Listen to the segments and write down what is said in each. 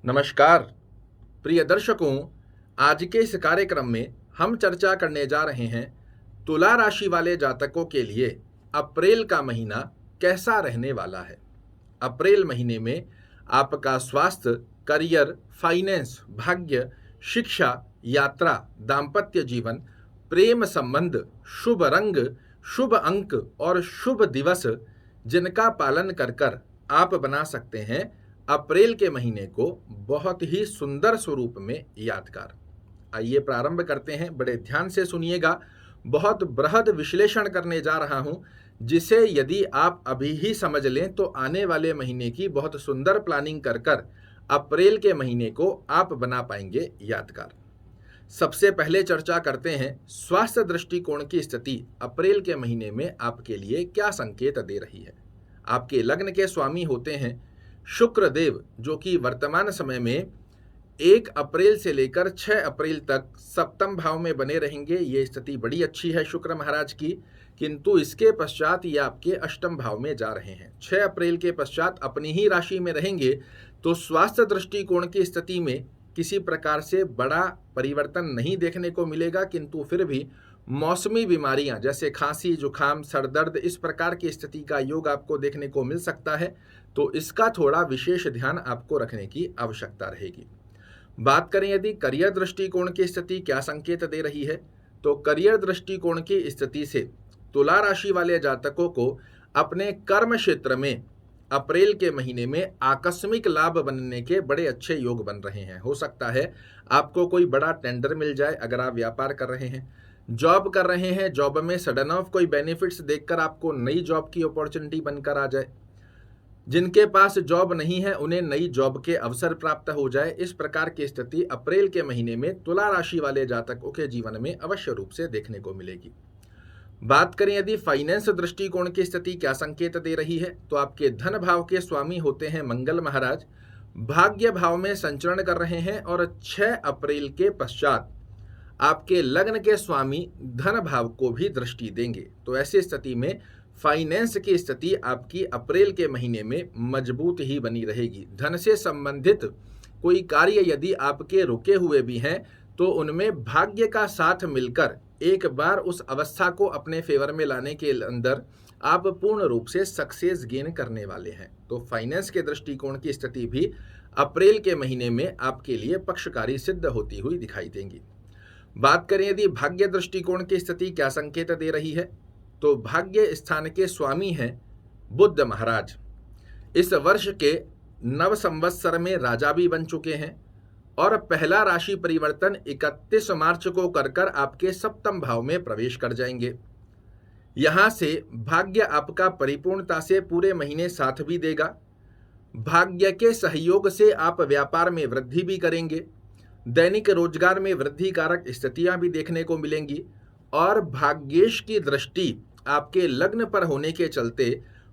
नमस्कार प्रिय दर्शकों, आज के इस कार्यक्रम में हम चर्चा करने जा रहे हैं तुला राशि वाले जातकों के लिए अप्रैल का महीना कैसा रहने वाला है। अप्रैल महीने में आपका स्वास्थ्य, करियर, फाइनेंस, भाग्य, शिक्षा, यात्रा, दाम्पत्य जीवन, प्रेम संबंध, शुभ रंग, शुभ अंक और शुभ दिवस जिनका पालन कर कर आप बना सकते हैं अप्रैल के महीने को बहुत ही सुंदर स्वरूप में यादगार। आइए प्रारंभ करते हैं। बड़े ध्यान से सुनिएगा। बहुत बृहद विश्लेषण करने जा रहा हूं, जिसे यदि आप अभी ही समझ लें तो आने वाले महीने की बहुत सुंदर प्लानिंग कर कर अप्रैल के महीने को आप बना पाएंगे यादगार। सबसे पहले चर्चा करते हैं स्वास्थ्य दृष्टिकोण की स्थिति अप्रैल के महीने में आपके लिए क्या संकेत दे रही है। आपके लग्न के स्वामी होते हैं शुक्र देव, जो कि वर्तमान समय में 1 अप्रैल से लेकर 6 अप्रैल तक सप्तम भाव में बने रहेंगे। ये स्थिति बड़ी अच्छी है शुक्र महाराज की, किंतु इसके पश्चात ये आपके अष्टम भाव में जा रहे हैं। 6 अप्रैल के पश्चात अपनी ही राशि में रहेंगे, तो स्वास्थ्य दृष्टिकोण की स्थिति में किसी प्रकार से बड़ा परिवर्तन नहीं देखने को मिलेगा, किंतु फिर भी मौसमी बीमारियां जैसे खांसी, जुखाम, सर दर्द, इस प्रकार की स्थिति का योग आपको देखने को मिल सकता है। तो इसका थोड़ा विशेष ध्यान आपको रखने की आवश्यकता रहेगी। बात करें यदि करियर दृष्टिकोण की स्थिति क्या संकेत दे रही है, तो करियर दृष्टिकोण की स्थिति से तुला राशि वाले जातकों को अपने कर्म क्षेत्र में अप्रैल के महीने में आकस्मिक लाभ बनने के बड़े अच्छे योग बन रहे हैं। हो सकता है आपको कोई बड़ा टेंडर मिल जाए। अगर आप व्यापार कर रहे हैं, जॉब कर रहे हैं, जॉब में सडन ऑफ कोई बेनिफिट्स देखकर आपको नई जॉब की अपॉर्चुनिटी बनकर आ जाए। जिनके पास जॉब नहीं है उन्हें नई जॉब के अवसर प्राप्त हो जाए। इस प्रकार की स्थिति अप्रैल के महीने में तुला राशि वाले जातकों के जीवन में अवश्य रूप से देखने को मिलेगी। बात करें यदि फाइनेंस दृष्टिकोण की स्थिति क्या संकेत दे रही है, तो आपके धन भाव के स्वामी होते हैं मंगल महाराज, भाग्य भाव में संचरण कर रहे हैं और 6 अप्रैल के पश्चात आपके लग्न के स्वामी धन भाव को भी दृष्टि देंगे। तो ऐसी स्थिति में फाइनेंस की स्थिति आपकी अप्रैल के महीने में मजबूत ही बनी रहेगी। धन से संबंधित कोई कार्य यदि आपके रुके हुए भी हैं, तो उनमें भाग्य का साथ मिलकर एक बार उस अवस्था को अपने फेवर में लाने के अंदर आप पूर्ण रूप से सक्सेस गेन करने वाले हैं। तो फाइनेंस के दृष्टिकोण की स्थिति भी अप्रैल के महीने में आपके लिए पक्षकारी सिद्ध होती हुई दिखाई देंगी। बात करें यदि भाग्य दृष्टिकोण की स्थिति क्या संकेत दे रही है, तो भाग्य स्थान के स्वामी हैं बुध महाराज। इस वर्ष के नव संवत्सर में राजा भी बन चुके हैं और पहला राशि परिवर्तन 31 मार्च को कर कर आपके सप्तम भाव में प्रवेश कर जाएंगे। यहां से भाग्य आपका परिपूर्णता से पूरे महीने साथ भी देगा। भाग्य के सहयोग से आप व्यापार में वृद्धि भी करेंगे, दैनिक रोजगार में वृद्धि कारक स्थितियां भी देखने को मिलेंगी और भाग्येश की दृष्टि आपके लग्न पर होने के चलते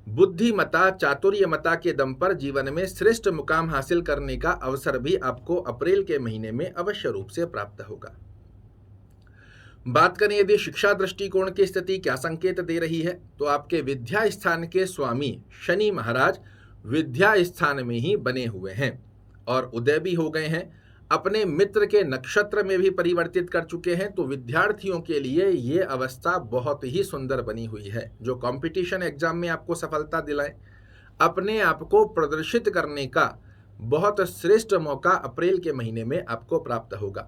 बुद्धिमता, चातुर्यमता के दम पर जीवन में श्रेष्ठ मुकाम हासिल करने का अवसर भी आपको अप्रैल के महीने में अवश्य रूप से प्राप्त होगा। बात करें यदि शिक्षा दृष्टिकोण की स्थिति क्या संकेत दे रही है, तो आपके विद्या स्थान के स्वामी शनि महाराज विद्या स्थान में ही बने हुए हैं और उदय भी हो गए हैं। अपने मित्र के नक्षत्र में भी परिवर्तित कर चुके हैं। तो विद्यार्थियों के लिए ये अवस्था बहुत ही सुंदर बनी हुई है। जो कंपटीशन एग्जाम में आपको सफलता दिलाए, अपने आप को प्रदर्शित करने का बहुत श्रेष्ठ मौका अप्रैल के महीने में आपको प्राप्त होगा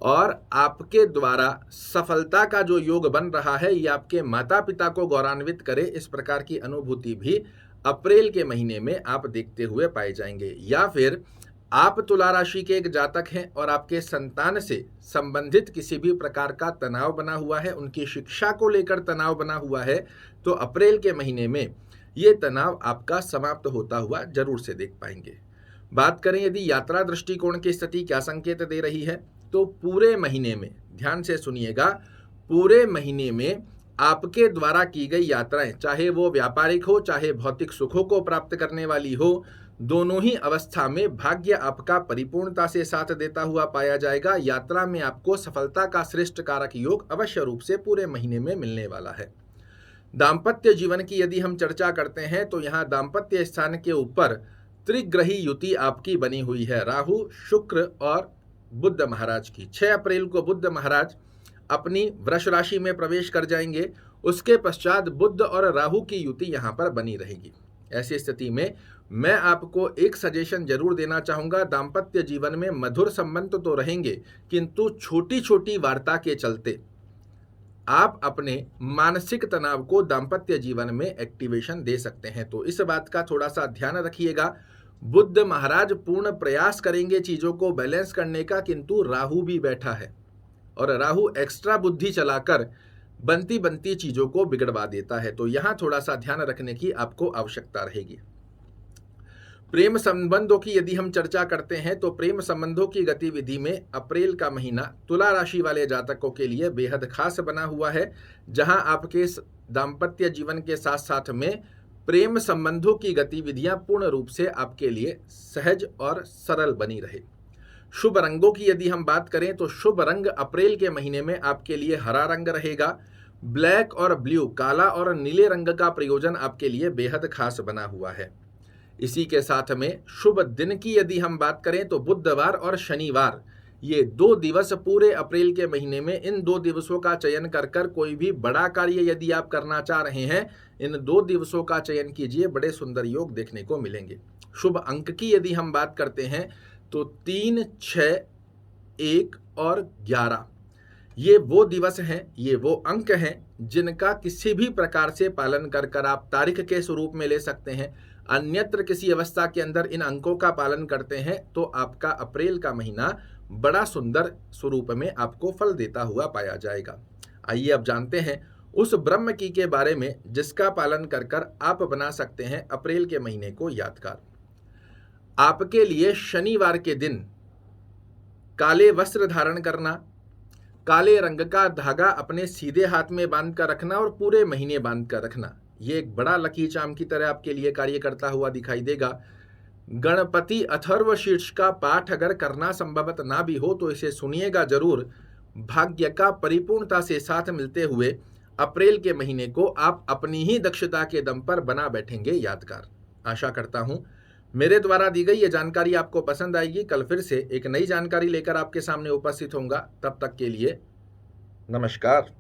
और आपके द्वारा सफलता का जो योग बन रहा है, ये आपके माता पिता को गौरवान्वित करे, इस प्रकार की अनुभूति भी अप्रैल के महीने में आप देखते हुए पाए जाएंगे। या फिर आप तुला राशि के एक जातक हैं और आपके संतान से संबंधित किसी भी प्रकार का तनाव बना हुआ है, उनकी शिक्षा को लेकर तनाव बना हुआ है, तो अप्रैल के महीने में ये तनाव आपका समाप्त होता हुआ जरूर से देख पाएंगे। बात करें यदि यात्रा दृष्टिकोण की स्थिति क्या संकेत दे रही है, तो पूरे महीने में ध्यान से सुनिएगा, पूरे महीने में आपके द्वारा की गई यात्राएं, चाहे वो व्यापारिक हो चाहे भौतिक सुखों को प्राप्त करने वाली हो, दोनों ही अवस्था में भाग्य आपका परिपूर्णता से साथ देता हुआ पाया जाएगा। यात्रा में आपको सफलता का श्रेष्ठ कारक योग अवश्य रूप से पूरे महीने में मिलने वाला है। दाम्पत्य जीवन की यदि हम चर्चा करते हैं, तो यहाँ दाम्पत्य स्थान के ऊपर त्रिग्रही युति आपकी बनी हुई है राहु, शुक्र और बुध महाराज की। 6 अप्रैल को बुध महाराज अपनी वृष राशि में प्रवेश कर जाएंगे। उसके पश्चात बुध और राहु की युति यहाँ पर बनी रहेगी। ऐसी स्थिति में मैं आपको एक सजेशन जरूर देना चाहूँगा। दाम्पत्य जीवन में मधुर संबंध तो रहेंगे, किंतु छोटी छोटी वार्ता के चलते आप अपने मानसिक तनाव को दाम्पत्य जीवन में एक्टिवेशन दे सकते हैं। तो इस बात का थोड़ा सा ध्यान रखिएगा। बुध महाराज पूर्ण प्रयास करेंगे चीज़ों को बैलेंस करने का, किंतु राहु भी बैठा है और राहु एक्स्ट्रा बुद्धि चलाकर बनती बनती चीज़ों को बिगड़वा देता है। तो यहाँ थोड़ा सा ध्यान रखने की आपको आवश्यकता रहेगी। प्रेम संबंधों की यदि हम चर्चा करते हैं तो प्रेम संबंधों की गतिविधि में अप्रैल का महीना तुला राशि वाले जातकों के लिए बेहद खास बना हुआ है, जहां आपके दाम्पत्य जीवन के साथ साथ में प्रेम संबंधों की गतिविधियां पूर्ण रूप से आपके लिए सहज और सरल बनी रहे। शुभ रंगों की यदि हम बात करें तो शुभ रंग अप्रैल के महीने में आपके लिए हरा रंग रहेगा। ब्लैक और ब्लू, काला और नीले रंग का प्रयोजन आपके लिए बेहद खास बना हुआ है। इसी के साथ में शुभ दिन की यदि हम बात करें तो बुधवार और शनिवार, ये 2 दिवस पूरे अप्रैल के महीने में, इन 2 दिवसों का चयन कर कोई भी बड़ा कार्य यदि आप करना चाह रहे हैं, इन 2 दिवसों का चयन कीजिए, बड़े सुंदर योग देखने को मिलेंगे। शुभ अंक की यदि हम बात करते हैं तो 3, 6, 1 और 11, ये वो दिवस हैं, ये वो अंक हैं जिनका किसी भी प्रकार से पालन कर आप तारीख के स्वरूप में ले सकते हैं। अन्यत्र किसी अवस्था के अंदर इन अंकों का पालन करते हैं तो आपका अप्रैल का महीना बड़ा सुंदर स्वरूप में आपको फल देता हुआ पाया जाएगा। आइए अब जानते हैं उस ब्रह्म की के बारे में जिसका पालन कर आप बना सकते हैं अप्रैल के महीने को यादगार। आपके लिए शनिवार के दिन काले वस्त्र धारण करना, काले रंग का धागा अपने सीधे हाथ में बांध कर रखना और पूरे महीने बांध कर रखना, ये एक बड़ा लकी चार्म की तरह आपके लिए कार्य करता हुआ दिखाई देगा। गणपति अथर्व शीर्ष का पाठ अगर करना संभवत ना भी हो तो इसे सुनिएगा जरूर। भाग्य का परिपूर्णता से साथ मिलते हुए अप्रैल के महीने को आप अपनी ही दक्षता के दम पर बना बैठेंगे यादगार। आशा करता हूं मेरे द्वारा दी गई ये जानकारी आपको पसंद आएगी। कल फिर से एक नई जानकारी लेकर आपके सामने उपस्थित होऊंगा। तब तक के लिए नमस्कार।